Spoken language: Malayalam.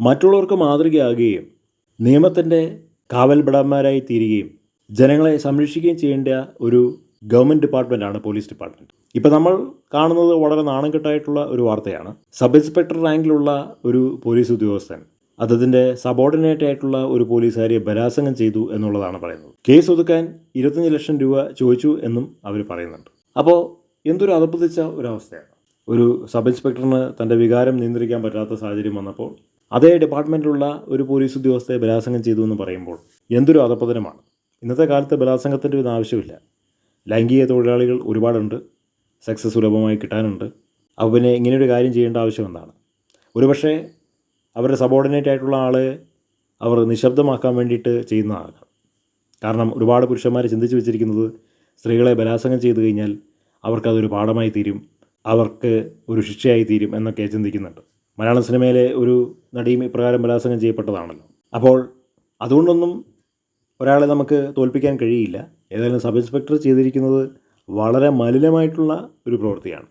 മറ്റുള്ളവർക്ക് മാതൃകയാകുകയും നിയമത്തിൻ്റെ കാവൽഭടന്മാരായി തീരുകയും ജനങ്ങളെ സംരക്ഷിക്കുകയും ചെയ്യേണ്ട ഒരു ഗവൺമെൻറ് ഡിപ്പാർട്ട്മെൻറ്റാണ് പോലീസ് ഡിപ്പാർട്ട്മെൻറ്റ്. ഇപ്പോൾ നമ്മൾ കാണുന്നത് വളരെ നാണംകെട്ടായിട്ടുള്ള ഒരു വാർത്തയാണ്. സബ് ഇൻസ്പെക്ടർ റാങ്കിലുള്ള ഒരു പോലീസ് ഉദ്യോഗസ്ഥൻ അതിൻ്റെ സബോർഡിനേറ്റ് ആയിട്ടുള്ള ഒരു പോലീസുകാരിയെ ബലാത്സംഗം ചെയ്തു എന്നുള്ളതാണ് പറയുന്നത്. കേസ് ഒതുക്കാൻ 25 ലക്ഷം രൂപ ചോദിച്ചു എന്നും അവർ പറയുന്നുണ്ട്. അപ്പോൾ എന്തൊരു അധപ്പതിച്ച ഒരവസ്ഥയാണ്. ഒരു സബ് ഇൻസ്പെക്ടറിന് തൻ്റെ വികാരം നിയന്ത്രിക്കാൻ പറ്റാത്ത സാഹചര്യം വന്നപ്പോൾ അതേ ഡിപ്പാർട്ട്മെൻറ്റിലുള്ള ഒരു പോലീസ് ഉദ്യോഗസ്ഥയെ ബലാത്സംഗം ചെയ്തു എന്ന് പറയുമ്പോൾ എന്തൊരു അധപ്പതനമാണ്. ഇന്നത്തെ കാലത്ത് ബലാത്സംഗത്തിൻ്റെ ഒന്നും ആവശ്യമില്ല. ലൈംഗിക തൊഴിലാളികൾ ഒരുപാടുണ്ട്, സെക്സ് സുലഭമായി കിട്ടാനുണ്ട്. അപ്പോൾ പിന്നെ ഇങ്ങനെയൊരു കാര്യം ചെയ്യേണ്ട ആവശ്യം എന്താണ്? ഒരുപക്ഷെ അവരുടെ സബോർഡിനേറ്റ് ആയിട്ടുള്ള ആളെ അവർ നിശബ്ദമാക്കാൻ വേണ്ടിയിട്ട് ചെയ്യുന്നതാണ്. കാരണം ഒരുപാട് പുരുഷന്മാർ ചിന്തിച്ച് വെച്ചിരിക്കുന്നത് സ്ത്രീകളെ ബലാത്സംഗം ചെയ്തു കഴിഞ്ഞാൽ അവർക്കതൊരു പാഠമായി തീരും, അവർക്ക് ഒരു ശിക്ഷയായി തീരും എന്നൊക്കെ ചിന്തിക്കുന്നുണ്ട്. മലയാളം സിനിമയിലെ ഒരു നടിയും ഇപ്രകാരം ബലാത്സംഗം ചെയ്യപ്പെട്ടതാണല്ലോ. അപ്പോൾ അതുകൊണ്ടൊന്നും ഒരാളെ നമുക്ക് തോൽപ്പിക്കാൻ കഴിയില്ല. ഏതായാലും സബ് ഇൻസ്പെക്ടർ ചെയ്തിരിക്കുന്നത് വളരെ മലിനമായിട്ടുള്ള ഒരു പ്രവൃത്തിയാണ്.